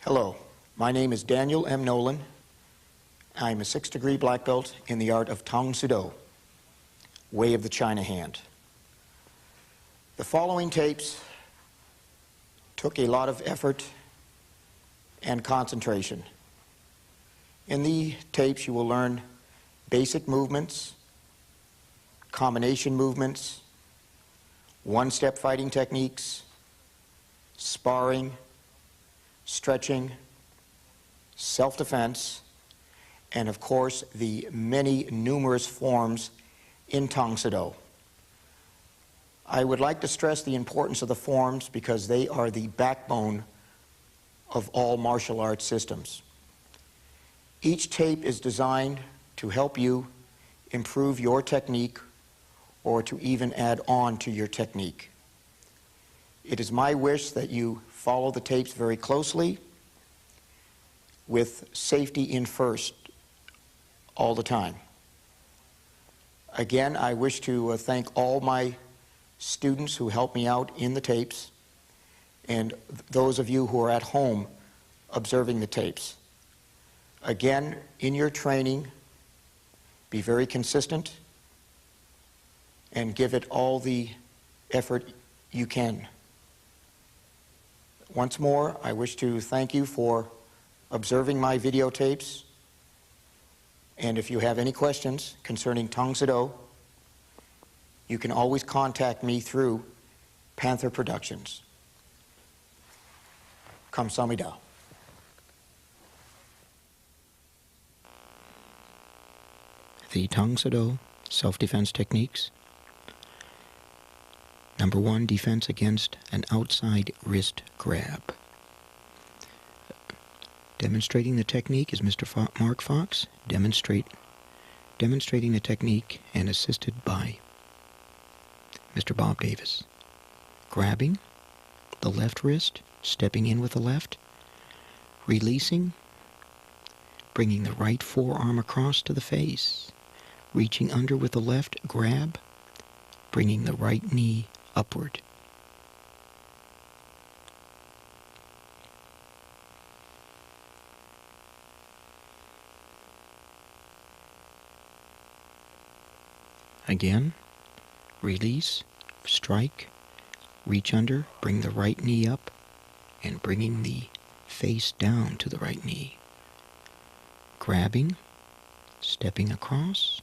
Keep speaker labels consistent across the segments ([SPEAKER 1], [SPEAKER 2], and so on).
[SPEAKER 1] Hello, my name is Daniel M. Nolan. I'm a 6th-degree black belt in the art of Tang Soo Do, way of the China hand. The following tapes took a lot of effort and concentration. In the tapes you will learn basic movements, combination movements, one-step fighting techniques, sparring, stretching, self-defense, and of course the many numerous forms in Tang Soo Do. I would like to stress the importance of the forms because they are the backbone of all martial arts systems. Each tape is designed to help you improve your technique or to even add on to your technique. It is my wish that you follow the tapes very closely with safety in first all the time. Again, I wish to thank all my students who helped me out in the tapes and those of you who are at home observing the tapes. Again, in your training, be very consistent and give it all the effort you can. Once more, I wish to thank you for observing my videotapes, and if you have any questions concerning Tang Soo Do, you can always contact me through Panther Productions. Kamsahamnida. The Tang Soo Do self-defense techniques. Number 1, defense against an outside wrist grab. Demonstrating the technique is Mr. Mark Fox, demonstrating the technique and assisted by Mr. Bob Davis. Grabbing the left wrist, stepping in with the left, releasing, bringing the right forearm across to the face, reaching under with the left, grab, bringing the right knee upward. Again, release, strike, reach under, bring the right knee up, and bringing the face down to the right knee. Grabbing, stepping across,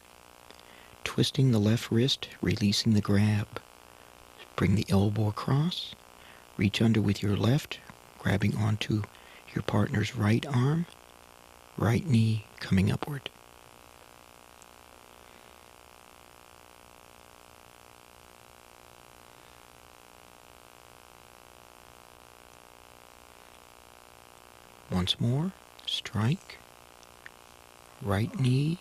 [SPEAKER 1] twisting the left wrist, releasing the grab. Bring the elbow across, reach under with your left, grabbing onto your partner's right arm, right knee coming upward. Once more, strike, right knee,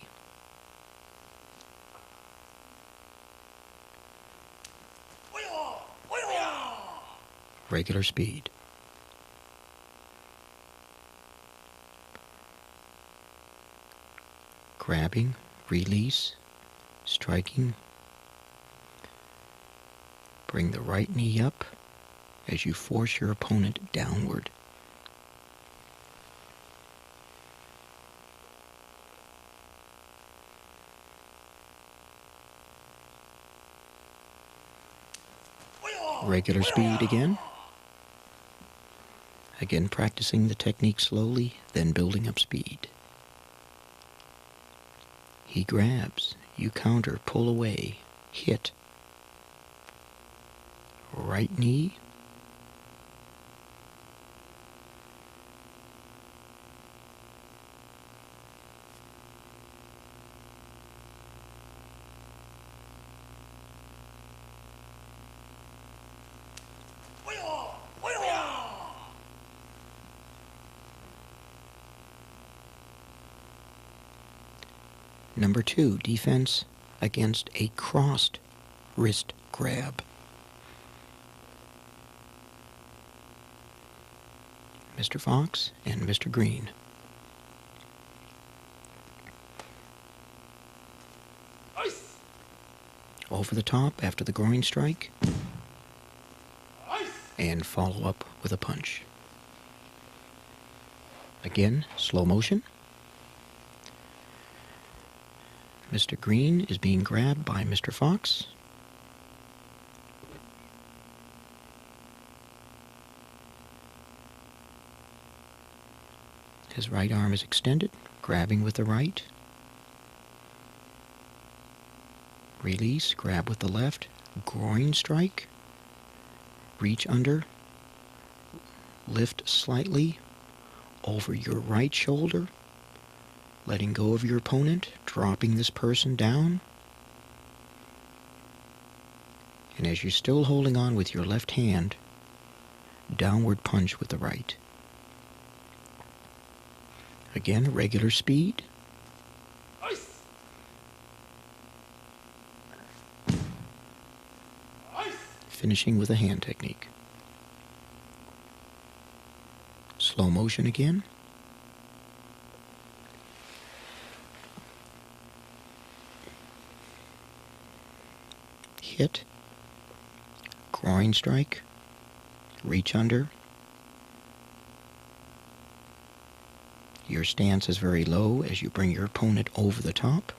[SPEAKER 1] regular speed. Grabbing, release, striking. Bring the right knee up as you force your opponent downward. Regular speed again. Again, practicing the technique slowly, then building up speed. He grabs, you counter, pull away, hit. Right knee. Number 2, defense against a crossed wrist grab. Mr. Fox and Mr. Green.
[SPEAKER 2] Ice.
[SPEAKER 1] Over the top after the groin strike.
[SPEAKER 2] Ice.
[SPEAKER 1] And follow up with a punch. Again, slow motion. Mr. Green is being grabbed by Mr. Fox. His right arm is extended, grabbing with the right. Release, grab with the left, groin strike. Reach under, lift slightly over your right shoulder, letting go of your opponent, dropping this person down. And as you're still holding on with your left hand, downward punch with the right. Again, regular speed.
[SPEAKER 2] Ice. Ice.
[SPEAKER 1] Finishing with a hand technique. Slow motion again. Hit. Groin strike. Reach under. Your stance is very low as you bring your opponent over the top,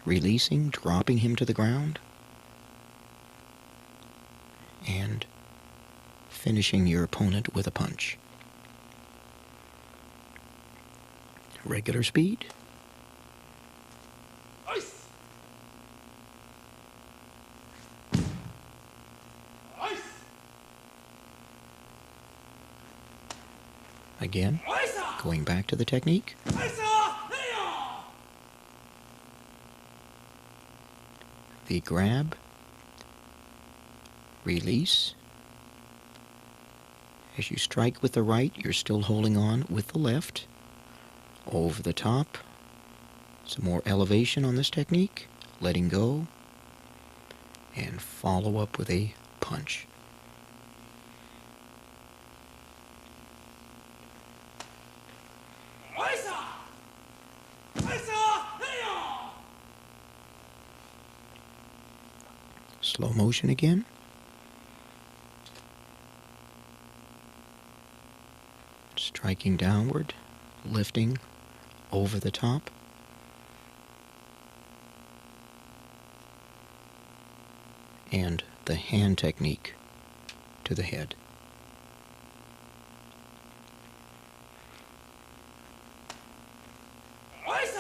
[SPEAKER 1] releasing, dropping him to the ground, and finishing your opponent with a punch. Regular speed.
[SPEAKER 2] Ice. Ice.
[SPEAKER 1] Again,
[SPEAKER 2] Ice.
[SPEAKER 1] going back to the technique.
[SPEAKER 2] Ice.
[SPEAKER 1] The grab, release. As you strike with the right, you're still holding on with the left. Over the top. Some more elevation on this technique. Letting go. And follow up with a punch.
[SPEAKER 2] Ice. Ice.
[SPEAKER 1] Slow motion again. Striking downward, lifting over the top. And the hand technique to the head.
[SPEAKER 2] Ice.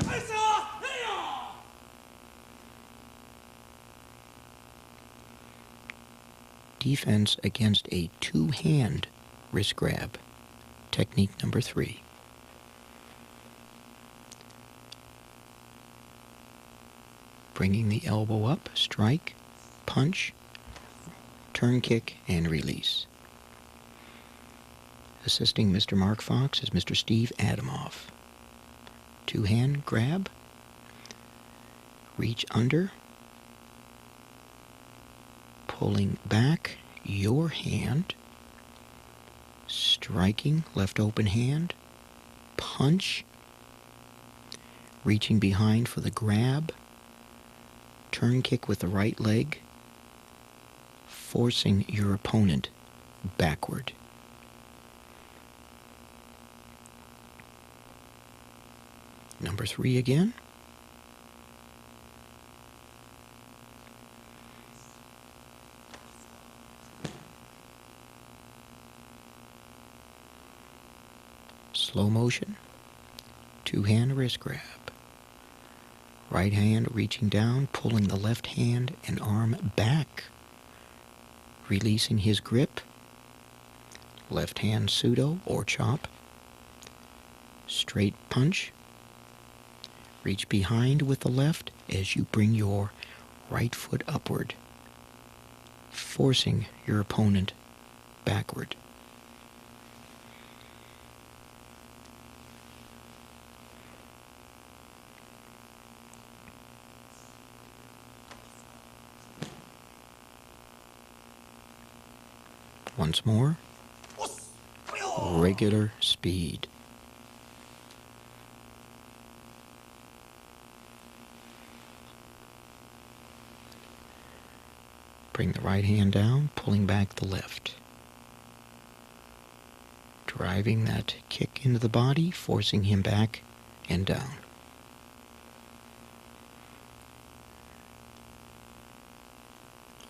[SPEAKER 2] Ice.
[SPEAKER 1] Defense against a two-hand wrist grab. Technique number 3. Bringing the elbow up, strike, punch, turn kick, and release. Assisting Mr. Mark Fox is Mr. Steve Adamoff. Two-hand grab, reach under, pulling back your hand, striking left open hand, punch, reaching behind for the grab, turn kick with the right leg, forcing your opponent backward. Number 3 again. Slow motion, two-hand wrist grab. Right hand reaching down, pulling the left hand and arm back, releasing his grip. Left hand pseudo or chop. Straight punch. Reach behind with the left as you bring your right foot upward, forcing your opponent backward. Once more, regular speed. Bring the right hand down, pulling back the left. Driving that kick into the body, forcing him back and down.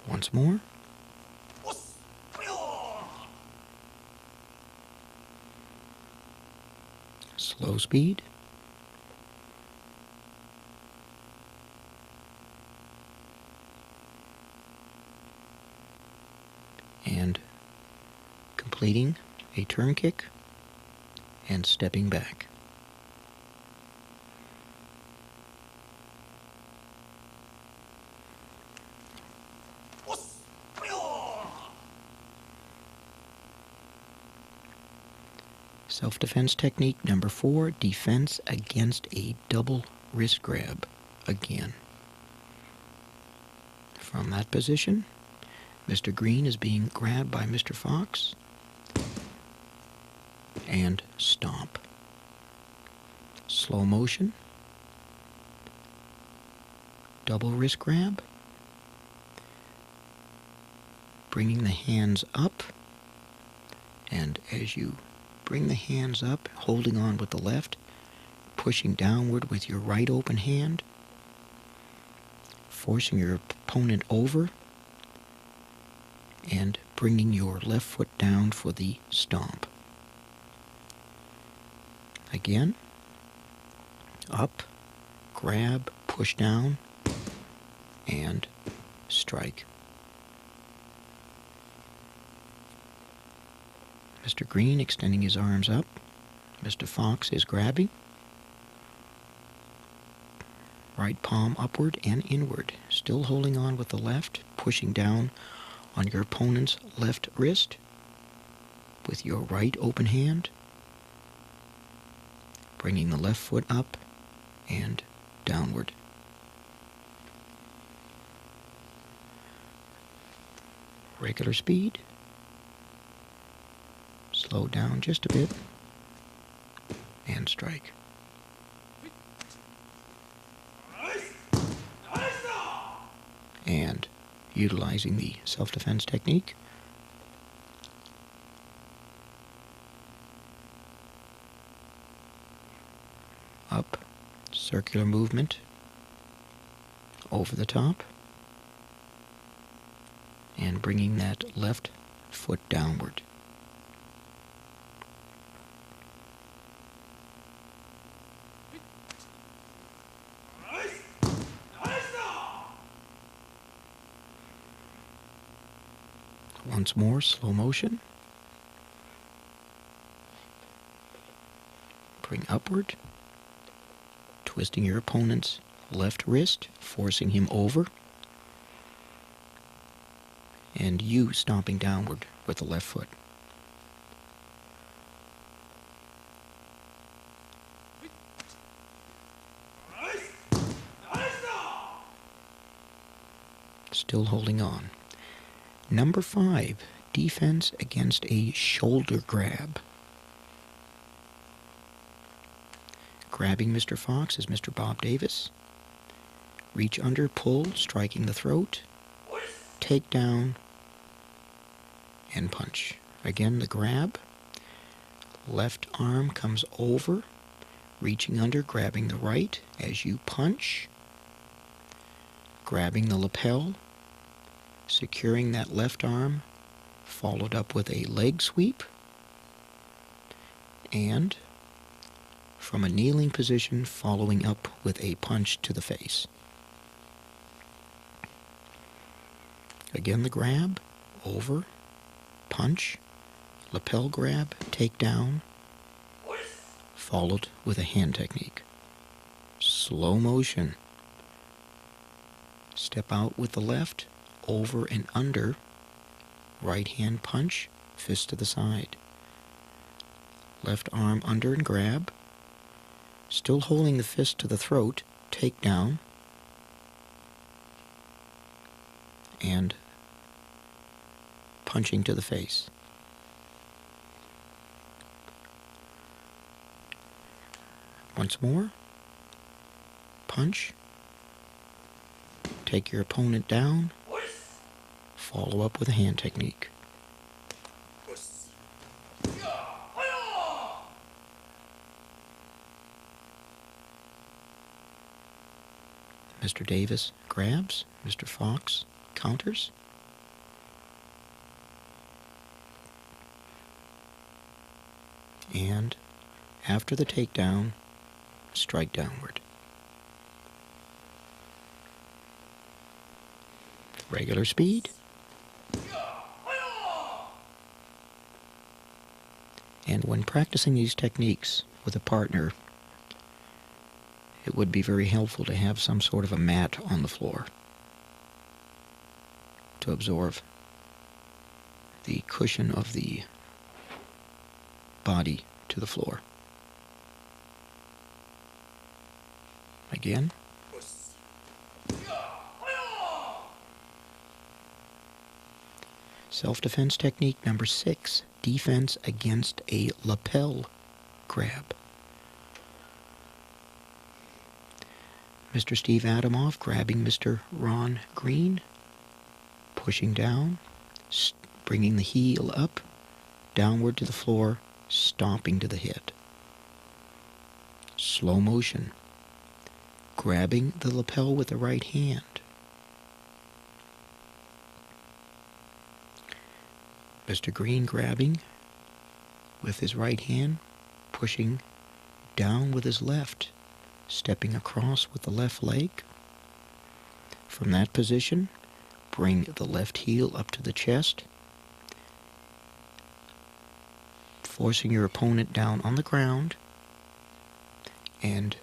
[SPEAKER 1] Once more. Slow speed. And completing a turn kick and stepping back. Self-defense technique number 4, defense against a double wrist grab again. From that position, Mr. Green is being grabbed by Mr. Fox and stomp. Slow motion, double wrist grab, bringing the hands up, and as you bring the hands up, holding on with the left, pushing downward with your right open hand, forcing your opponent over, and bringing your left foot down for the stomp. Again, up, grab, push down, and strike. Mr. Green extending his arms up. Mr. Fox is grabbing. Right palm upward and inward, still holding on with the left, pushing down on your opponent's left wrist with your right open hand, bringing the left foot up and downward. Regular speed. Slow down just a bit and strike. And utilizing the self-defense technique, up, circular movement, over the top, and bringing that left foot downward. Once more, slow motion. Bring upward, twisting your opponent's left wrist, forcing him over, and you stomping downward with the left foot. Still holding on. Number 5, defense against a shoulder grab. Grabbing Mr. Fox is Mr. Bob Davis. Reach under, pull, striking the throat, take down, and punch. Again, the grab. Left arm comes over, reaching under, grabbing the right as you punch. Grabbing the lapel, securing that left arm, followed up with a leg sweep, and from a kneeling position, following up with a punch to the face. Again, the grab, over, punch, lapel grab, take down, followed with a hand technique. Slow motion. Step out with the left, over and under, right hand punch, fist to the side. Left arm under and grab, still holding the fist to the throat, take down, and punching to the face. Once more, punch, take your opponent down, follow up with a hand technique. Mr. Davis grabs, Mr. Fox counters. And after the takedown, strike downward. Regular speed. And when practicing these techniques with a partner, it would be very helpful to have some sort of a mat on the floor to absorb the cushion of the body to the floor. Again. Self-defense technique number 6, defense against a lapel grab. Mr. Steve Adamoff grabbing Mr. Ron Green, pushing down, bringing the heel up, downward to the floor, stomping to the head. Slow motion. Grabbing the lapel with the right hand. Mr. Green grabbing with his right hand, pushing down with his left, stepping across with the left leg. From that position, bring the left heel up to the chest, forcing your opponent down on the ground, and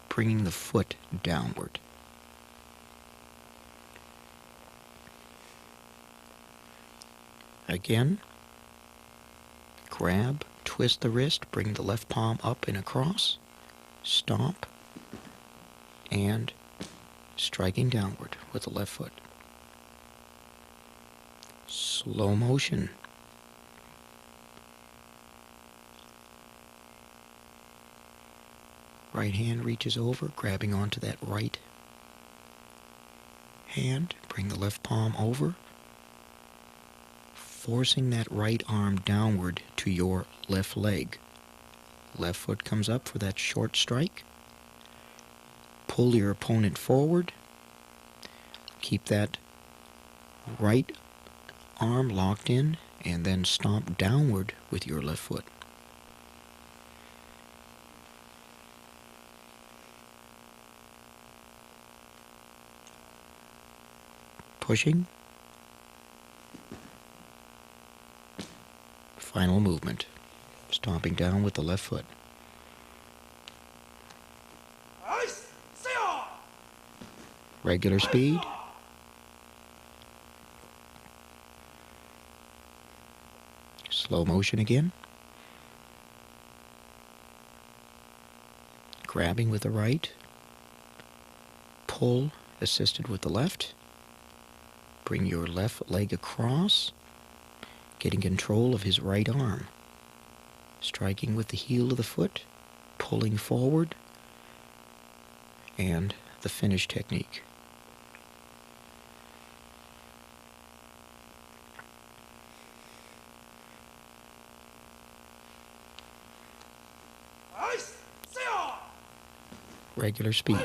[SPEAKER 1] bringing the foot downward. Again, grab, twist the wrist, bring the left palm up and across, stomp, and striking downward with the left foot. Slow motion. Right hand reaches over, grabbing onto that right hand. Bring the left palm over, forcing that right arm downward to your left leg. Left foot comes up for that short strike. Pull your opponent forward. Keep that right arm locked in, and then stomp downward with your left foot. Pushing. Final movement. Stomping down with the left foot. Regular speed. Slow motion again. Grabbing with the right. Pull, assisted with the left. Bring your left leg across, getting control of his right arm. Striking with the heel of the foot, pulling forward, and the finish technique. Regular speed.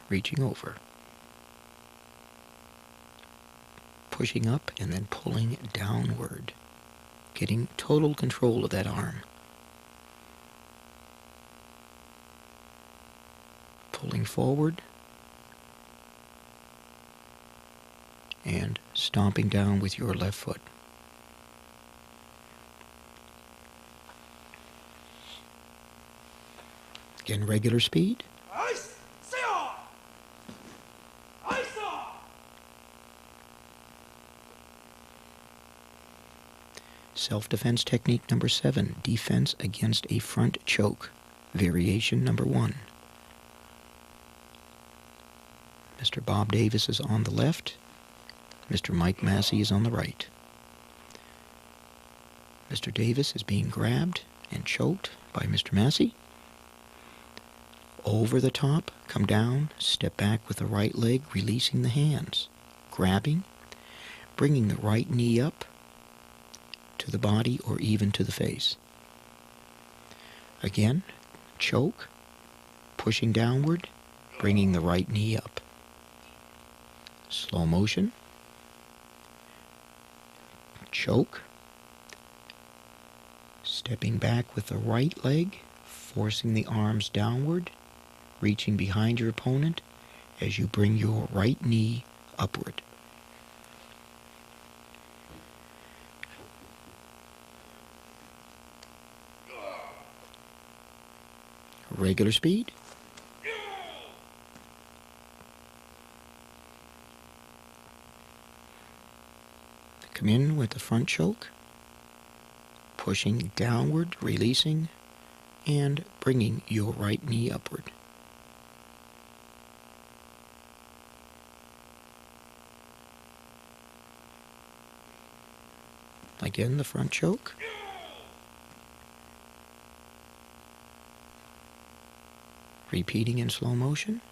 [SPEAKER 1] Reaching over. pushing up and then pulling downward, getting total control of that arm. Pulling forward and stomping down with your left foot. Again, regular speed. Self-defense technique number 7, defense against a front choke, variation number 1. Mr. Bob Davis is on the left. Mr. Mike Massey is on the right. Mr. Davis is being grabbed and choked by Mr. Massey. Over the top, come down, step back with the right leg, releasing the hands, grabbing, bringing the right knee up to the body or even to the face. Again, choke, pushing downward, bringing the right knee up. Slow motion, choke, stepping back with the right leg, forcing the arms downward, reaching behind your opponent as you bring your right knee upward. Regular speed. Come in with the front choke, pushing downward, releasing, and bringing your right knee upward. Again, the front choke. Repeating in slow motion.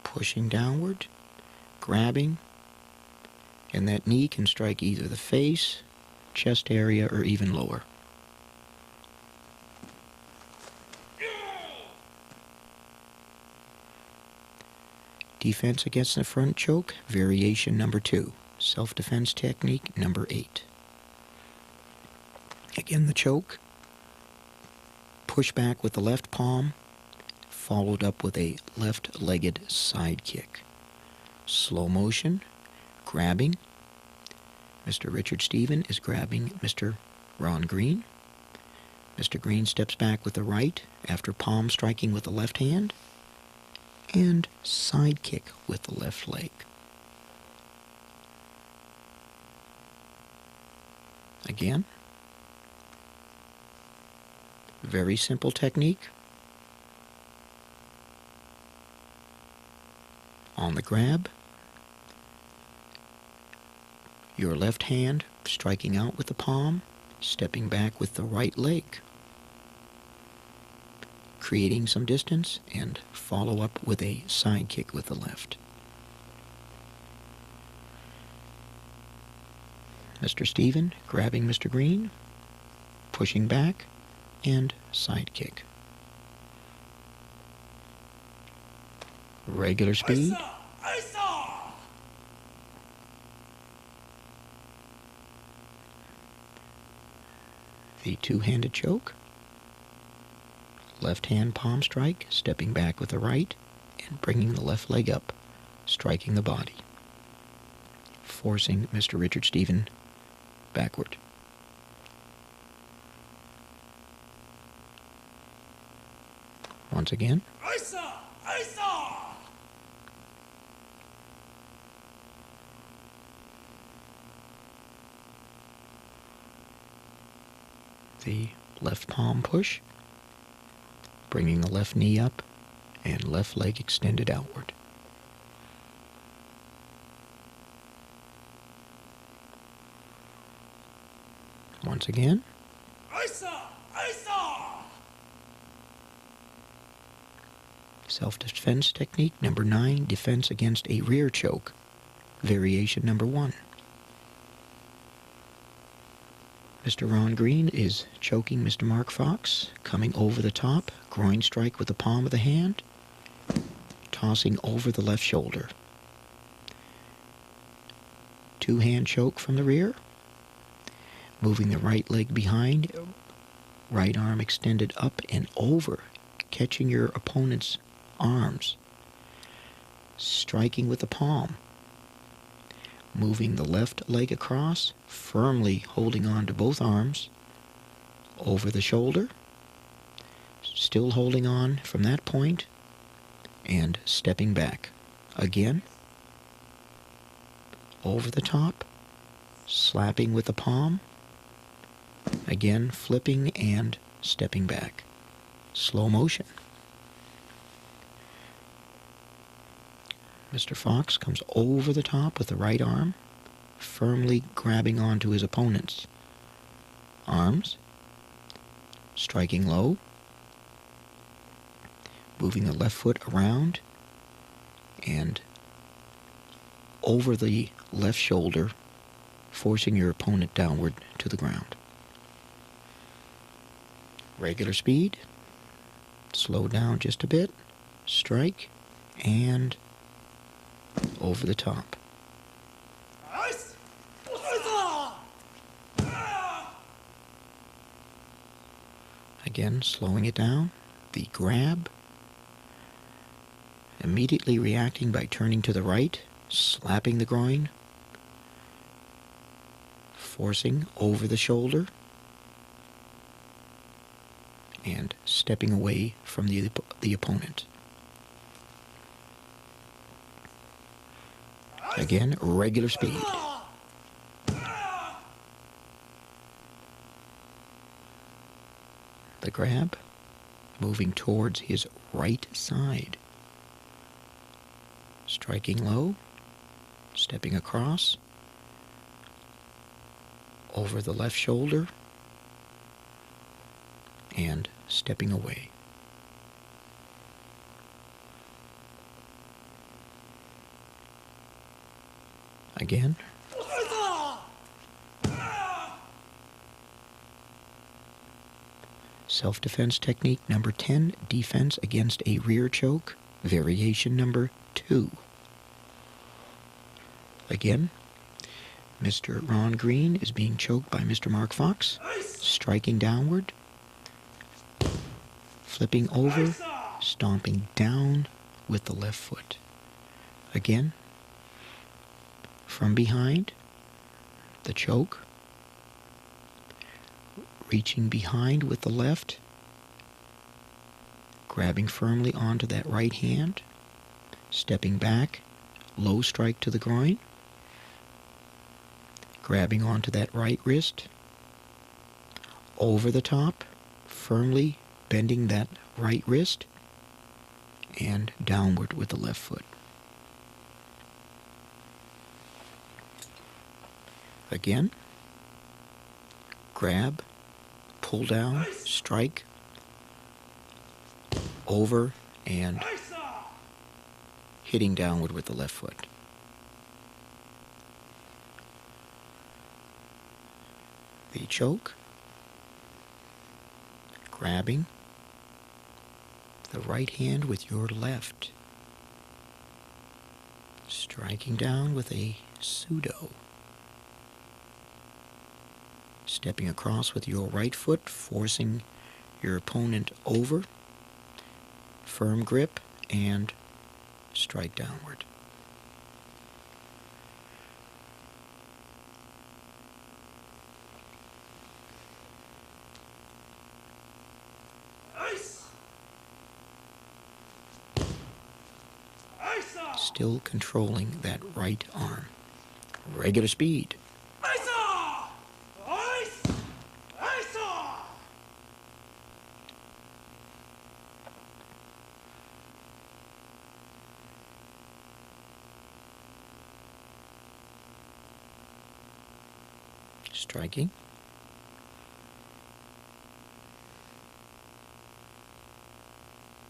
[SPEAKER 1] Pushing downward, grabbing, and that knee can strike either the face, chest area, or even lower. Defense against the front choke, variation number 2. Self-defense technique number 8. Again, the choke. Push back with the left palm, followed up with a left-legged side kick. Slow motion, grabbing. Mr. Richard Stephen is grabbing Mr. Ron Green. Mr. Green steps back with the right after palm striking with the left hand, and side kick with the left leg. Again, very simple technique. On the grab, your left hand striking out with the palm, stepping back with the right leg, creating some distance, and follow up with a side kick with the left. Mr. Stephen grabbing Mr. Green, pushing back, and side kick. Regular speed. The two-handed choke. Left hand palm strike, stepping back with the right, and bringing the left leg up, striking the body, forcing Mr. Richard Stephen backward. Once again. The left palm push, bringing the left knee up and left leg extended outward. Once again. Self-defense technique number 9, defense against a rear choke, variation number 1. Mr. Ron Green is choking Mr. Mark Fox, coming over the top, groin strike with the palm of the hand, tossing over the left shoulder. two-hand choke from the rear. Moving the right leg behind, right arm extended up and over, catching your opponent's arms. Striking with the palm. Moving the left leg across, firmly holding on to both arms, over the shoulder, still holding on from that point, and stepping back. Again, over the top, slapping with the palm, again flipping and stepping back. Slow motion. Mr. Fox comes over the top with the right arm, firmly grabbing onto his opponent's arms, striking low, moving the left foot around and over the left shoulder, forcing your opponent downward to the ground. Regular speed, slow down just a bit, strike, and over the top. Again, slowing it down, the grab, immediately reacting by turning to the right, slapping the groin, forcing over the shoulder, and stepping away from the opponent. Again, regular speed. The grab, moving towards his right side. Striking low, stepping across, over the left shoulder, and stepping away. Again. Self-defense technique number 10, defense against a rear choke, variation number 2. Again, Mr. Ron Green is being choked by Mr. Mark Fox, striking downward, flipping over, stomping down with the left foot. Again, from behind, the choke, reaching behind with the left, grabbing firmly onto that right hand, stepping back, low strike to the groin, grabbing onto that right wrist, over the top, firmly bending that right wrist, and downward with the left foot. Again, grab, pull down, strike, over, and hitting downward with the left foot. The choke, grabbing the right hand with your left, striking down with a pseudo. Stepping across with your right foot, forcing your opponent over, firm grip, and strike downward. Still controlling that right arm. Regular speed. Striking.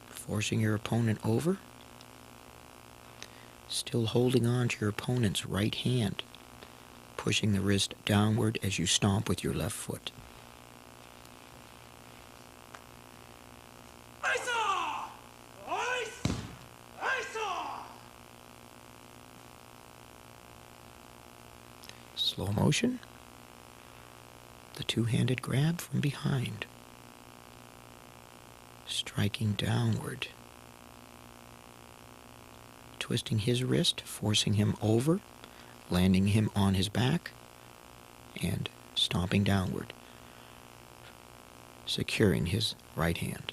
[SPEAKER 1] Forcing your opponent over. Still holding on to your opponent's right hand. Pushing the wrist downward as you stomp with your left foot. Slow motion. The two-handed grab from behind. Striking downward. Twisting his wrist, forcing him over, landing him on his back, and stomping downward, securing his right hand.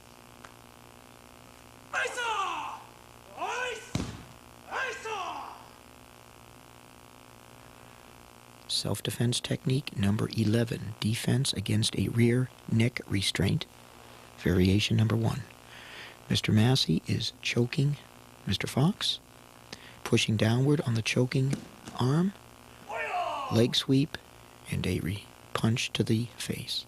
[SPEAKER 1] Self-defense technique number 11, defense against a rear neck restraint, variation number 1. Mr. Massey is choking Mr. Fox, pushing downward on the choking arm, leg sweep, and a punch to the face.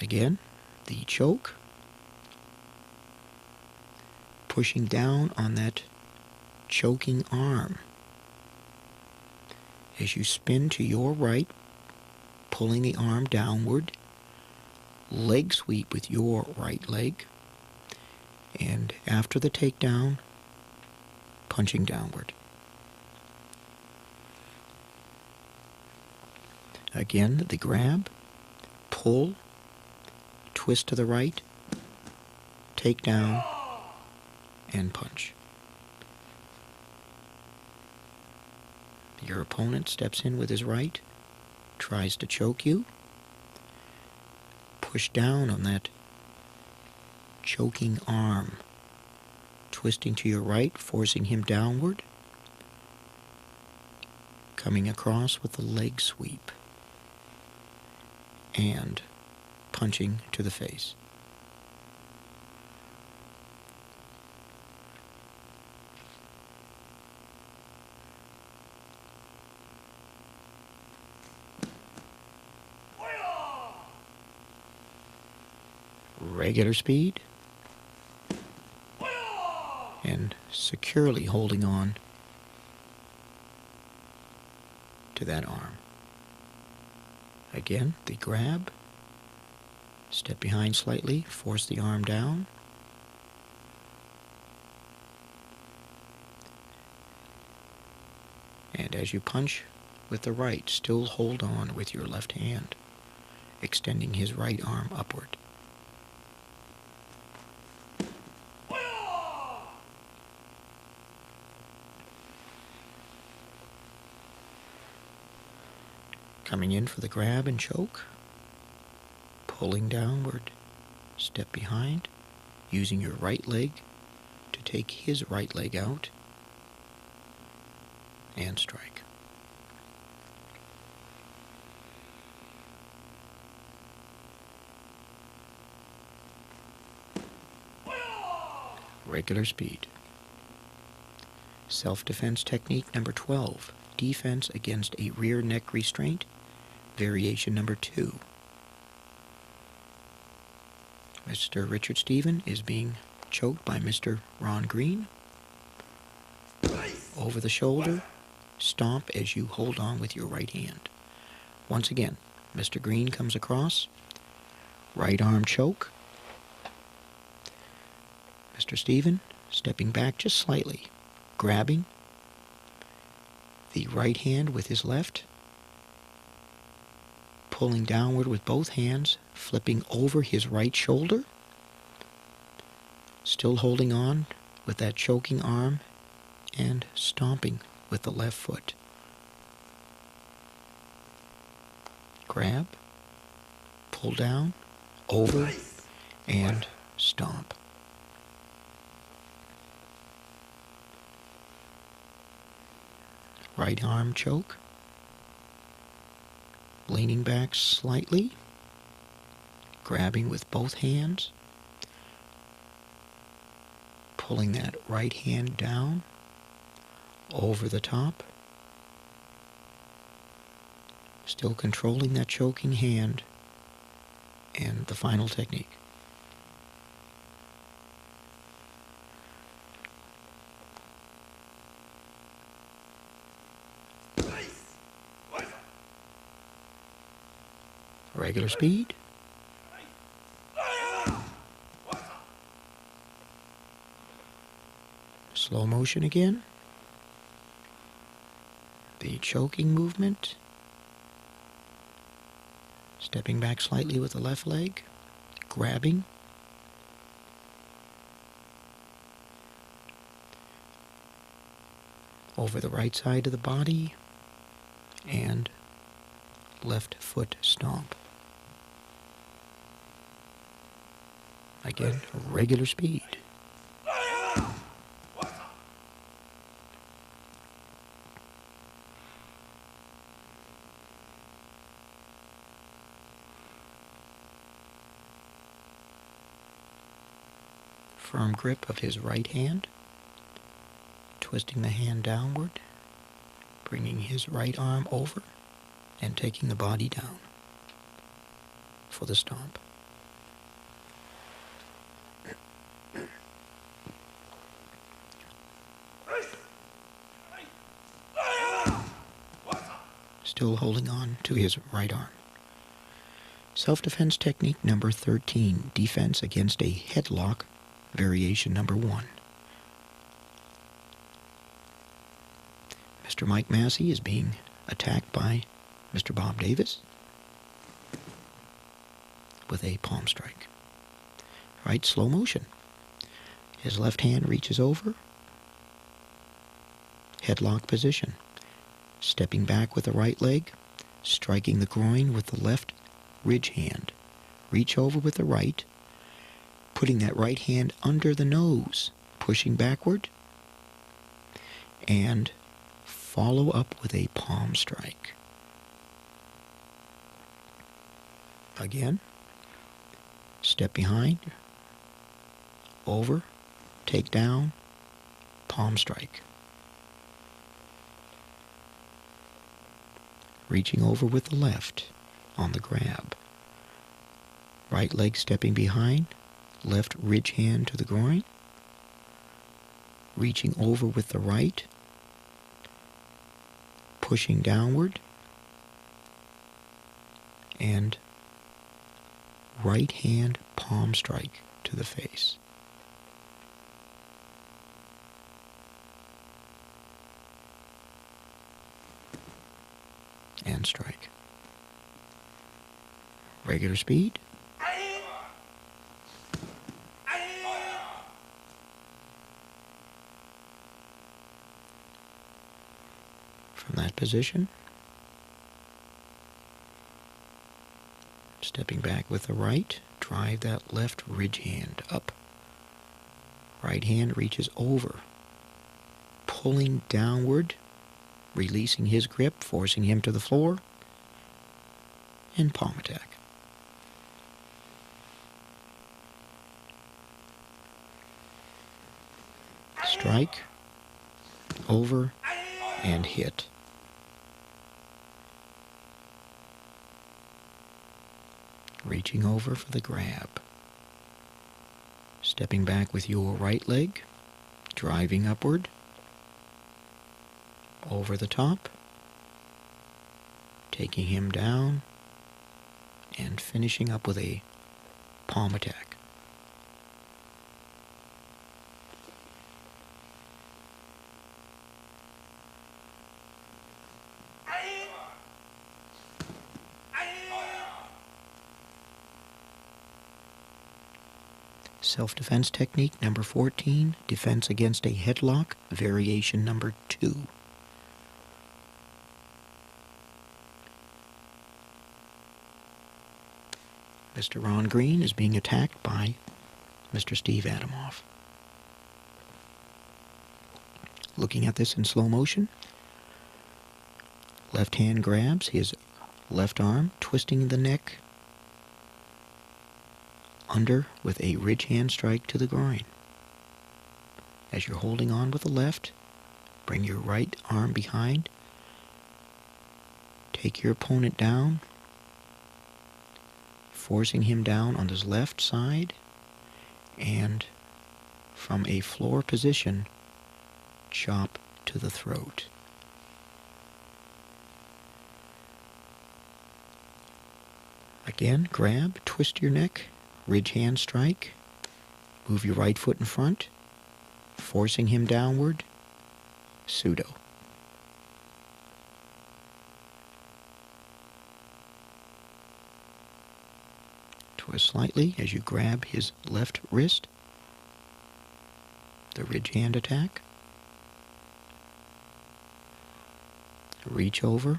[SPEAKER 1] Again, the choke, pushing down on that choking arm. As you spin to your right, pulling the arm downward, leg sweep with your right leg, and after the takedown, punching downward. Again, the grab, pull, twist to the right, take down, and punch. Your opponent steps in with his right, tries to choke you, push down on that choking arm, twisting to your right, forcing him downward, coming across with the leg sweep, and punching to the face. Regular speed, and securely holding on to that arm. Again, the grab, step behind slightly, force the arm down, and as you punch with the right, still hold on with your left hand, extending his right arm upward. Coming in for the grab and choke, pulling downward, step behind, using your right leg to take his right leg out, and strike. Regular speed. Self-defense technique number 12, defense against a rear neck restraint, variation number 2. Mr. Richard Stephen is being choked by Mr. Ron Green. Over the shoulder, stomp as you hold on with your right hand. Once again, Mr. Green comes across, right arm choke. Mr. Stephen stepping back just slightly, grabbing the right hand with his left, pulling downward with both hands, flipping over his right shoulder, still holding on with that choking arm, and stomping with the left foot. Grab, pull down, over, and stomp. Right arm choke, leaning back slightly, grabbing with both hands, pulling that right hand down, over the top, still controlling that choking hand, and the final technique. Regular speed. Slow motion again. the choking movement. Stepping back slightly with the left leg, grabbing. Over the right side of the body, and left foot stomp. Again, regular speed. Firm grip of his right hand, twisting the hand downward, bringing his right arm over, and taking the body down for the stomp. Still holding on to his right arm. Self-defense technique number 13, defense against a headlock, variation number 1. Mr. Mike Massey is being attacked by Mr. Bob Davis with a palm strike. Right, slow motion. His left hand reaches over, headlock position. Stepping back with the right leg, striking the groin with the left ridge hand. Reach over with the right, putting that right hand under the nose, pushing backward, and follow up with a palm strike. Again, step behind, over, take down, palm strike. Reaching over with the left on the grab. Right leg stepping behind, left ridge hand to the groin. Reaching over with the right, pushing downward, and right hand palm strike to the face. And strike. Regular speed. From that position, stepping back with the right, drive that left ridge hand up. Right hand reaches over, pulling downward, releasing his grip, forcing him to the floor, and palm attack. Strike, over, and hit. Reaching over for the grab. Stepping back with your right leg, driving upward, over the top, taking him down, and finishing up with a palm attack. Self-defense technique number 14, defense against a headlock, variation number 2. Mr. Ron Green is being attacked by Mr. Steve Adamoff. Looking at this in slow motion, left hand grabs his left arm, twisting the neck under with a ridge hand strike to the groin. As you're holding on with the left, bring your right arm behind, take your opponent down, forcing him down on his left side, and from a floor position, chop to the throat. Again, grab, twist your neck, ridge hand strike, move your right foot in front, forcing him downward, pseudo. Twist slightly as you grab his left wrist. The ridge hand attack. Reach over.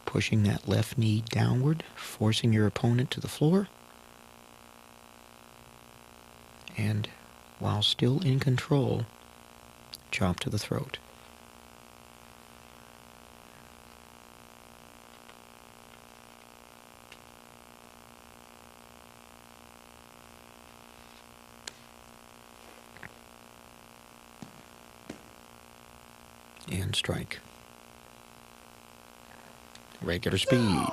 [SPEAKER 1] Pushing that left knee downward, forcing your opponent to the floor. And while still in control, chop to the throat. And strike. Regular speed.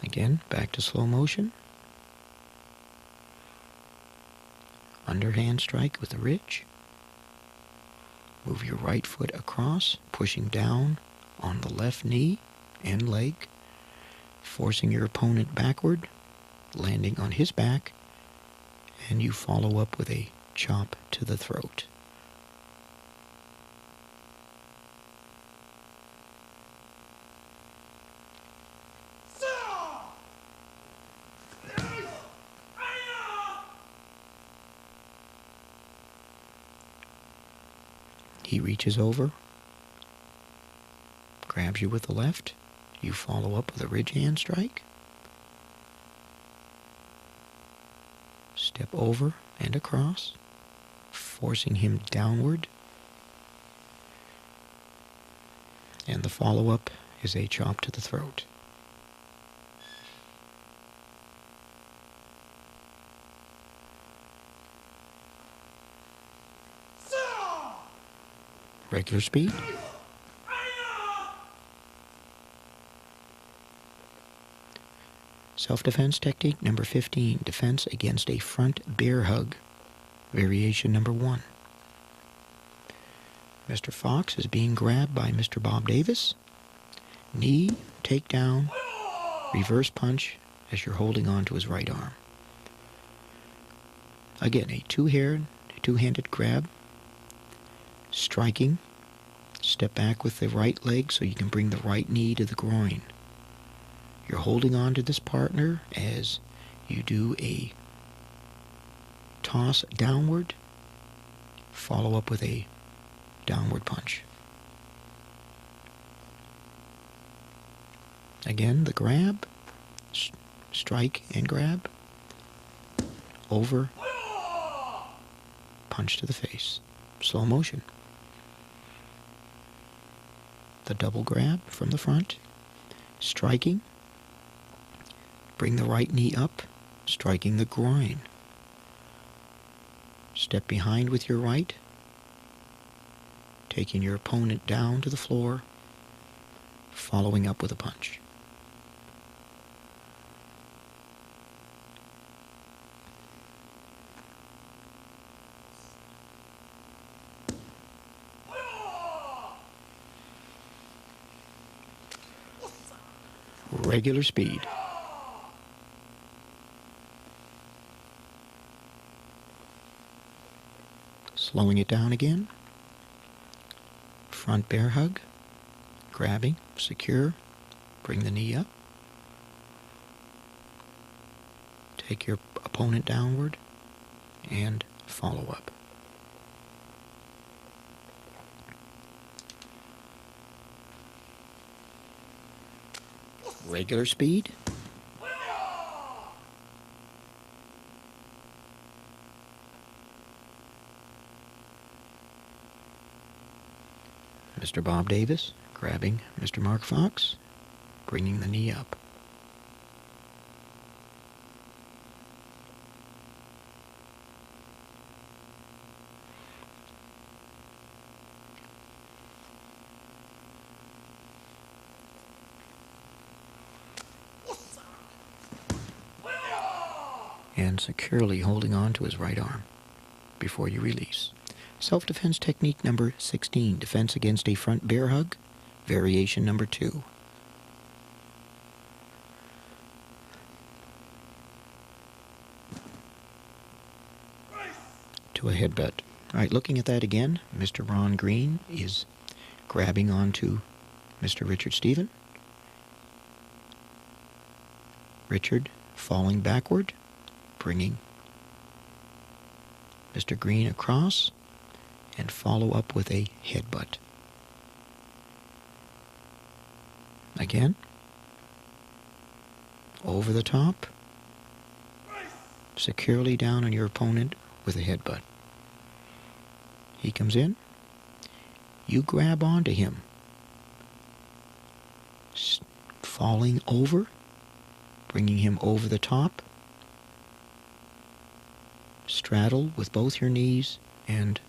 [SPEAKER 1] Again, back to slow motion. Underhand strike with the ridge. Move your right foot across, pushing down on the left knee and leg, forcing your opponent backward, landing on his back, and you follow up with a chop to the throat. He reaches over, grabs you with the left, you follow up with a ridge hand strike, step over and across, forcing him downward, and the follow-up is a chop to the throat. Regular speed. Self-defense technique number 15, defense against a front bear hug, variation number 1. Mr. Fox is being grabbed by Mr. Bob Davis. Knee, takedown, reverse punch as you're holding on to his right arm. Again, a two-handed grab, striking, step back with the right leg so you can bring the right knee to the groin. You're holding on to this partner as you do a toss downward, follow up with a downward punch. Again, the grab, strike and grab, over, punch to the face, slow motion. The double grab from the front, striking, bring the right knee up, striking the groin. Step behind with your right, taking your opponent down to the floor, following up with a punch. Regular speed. Slowing it down again. Front bear hug. Grabbing, secure, bring the knee up. Take your opponent downward and follow up. Regular speed. Mr. Bob Davis grabbing Mr. Mark Fox, bringing the knee up. And securely holding on to his right arm before you release. Self-defense technique number 16, defense against a front bear hug, variation number 2. To a headbutt. All right, looking at that again, Mr. Ron Green is grabbing onto Mr. Richard Stephen. Richard falling backward, bringing Mr. Green across, and follow up with a headbutt. Again, over the top, securely down on your opponent with a headbutt. He comes in, you grab onto him, falling over, bringing him over the top, straddle with both your knees, and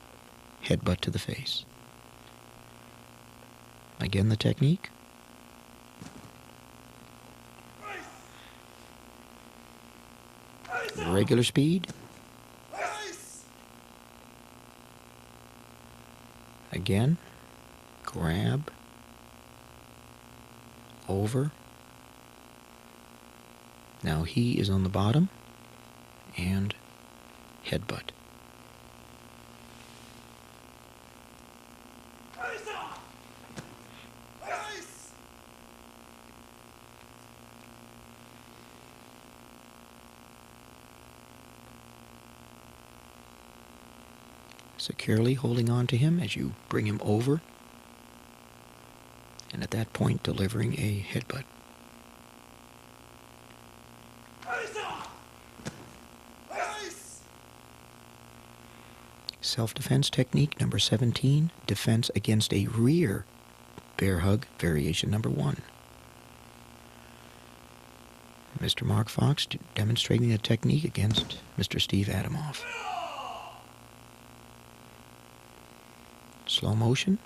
[SPEAKER 1] headbutt to the face. Again, the technique. Regular speed. Again, grab, over. Now he is on the bottom, and headbutt. Securely holding on to him as you bring him over, and at that point delivering a headbutt. Self-defense technique number 17, defense against a rear bear hug, variation number 1. Mr. Mark Fox demonstrating the technique against Mr. Steve Adamoff. Slow motion,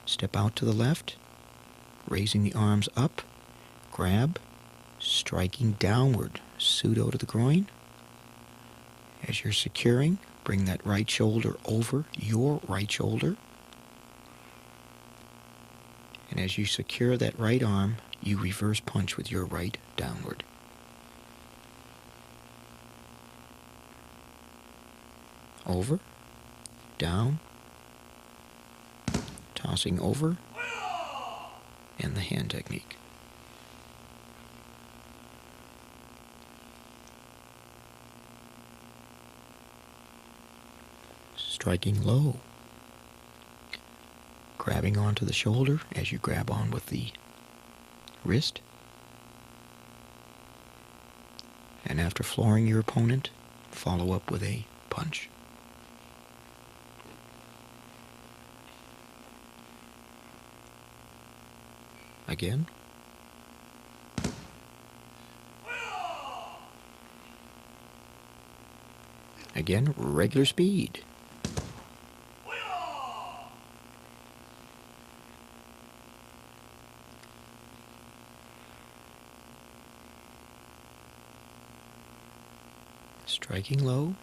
[SPEAKER 1] step out to the left, raising the arms up, grab, striking downward, pseudo to the groin. As you're securing, bring that right shoulder over your right shoulder. And as you secure that right arm, you reverse punch with your right downward. Over, down, tossing over, and the hand technique. Striking low, grabbing onto the shoulder as you grab on with the wrist, and after flooring your opponent, follow up with a punch. Again. Again, regular speed. Striking low,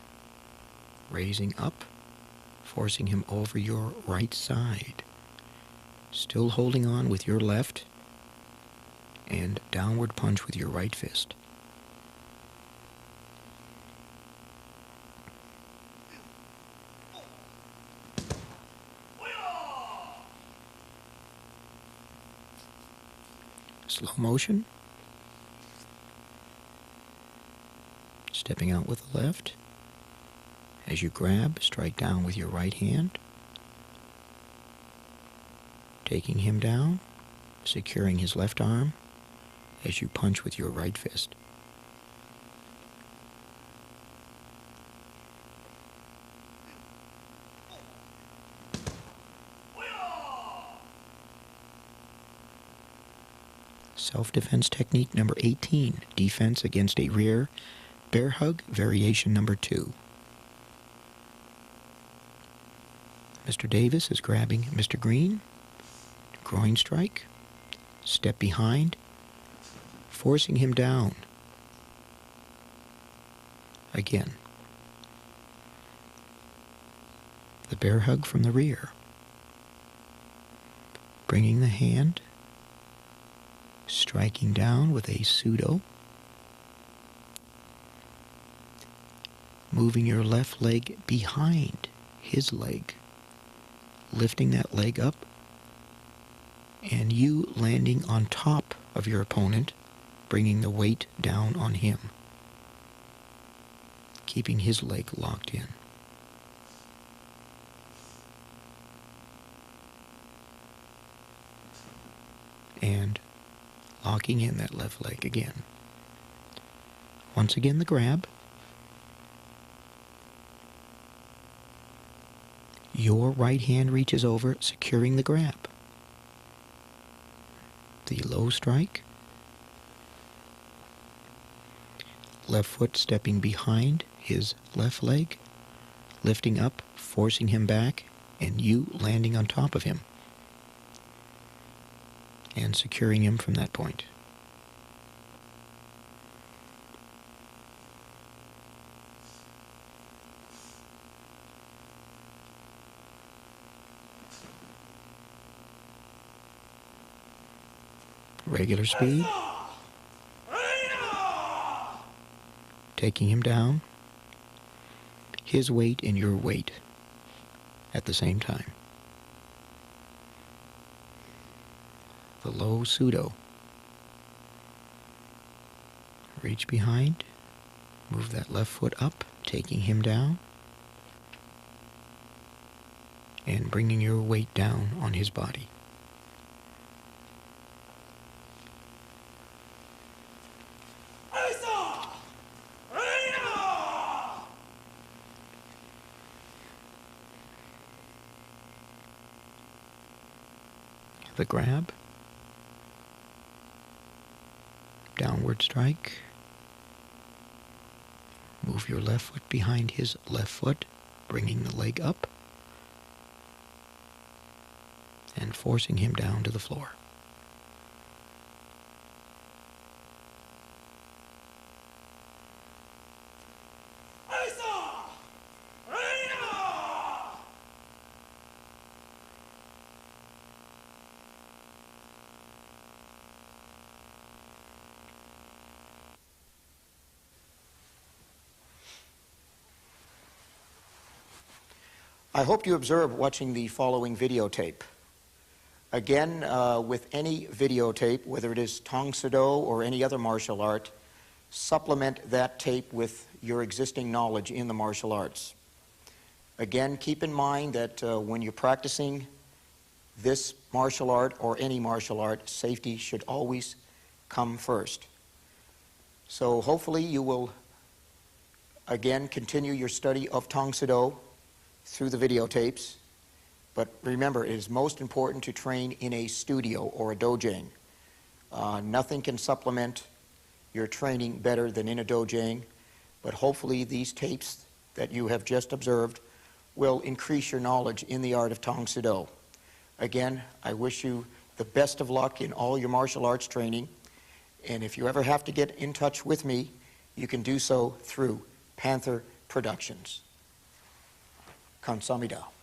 [SPEAKER 1] raising up, forcing him over your right side. Still holding on with your left, and downward punch with your right fist. Slow motion. Stepping out with the left. As you grab, strike down with your right hand. Taking him down, securing his left arm as you punch with your right fist. Self-defense technique number 18, defense against a rear bear hug, variation number 2. Mr. Davis is grabbing Mr. Green, groin strike, step behind, forcing him down. Again. The bear hug from the rear. Bringing the hand, striking down with a pseudo. Moving your left leg behind his leg, lifting that leg up, and you landing on top of your opponent, bringing the weight down on him, keeping his leg locked in. And locking in that left leg again. Once again, the grab. Your right hand reaches over, securing the grab. The low strike. Left foot stepping behind his left leg, lifting up, forcing him back, and you landing on top of him and securing him from that point. Regular speed. Taking him down. His weight and your weight at the same time. The low pseudo. Reach behind. Move that left foot up, taking him down. And bringing your weight down on his body. The grab, downward strike, move your left foot behind his left foot, bringing the leg up, and forcing him down to the floor. I hope you observe watching the following videotape. Again, with any videotape, whether it is Tang Soo Do or any other martial art, supplement that tape with your existing knowledge in the martial arts. Again, keep in mind that when you're practicing this martial art or any martial art, safety should always come first. So hopefully you will again continue your study of Tang Soo Do through the videotapes, but remember, it is most important to train in a studio or a dojang. Nothing can supplement your training better than in a dojang, but hopefully these tapes that you have just observed will increase your knowledge in the art of Tang Soo Do. Again, I wish you the best of luck in all your martial arts training, and if you ever have to get in touch with me, you can do so through Panther Productions. 감사합니다.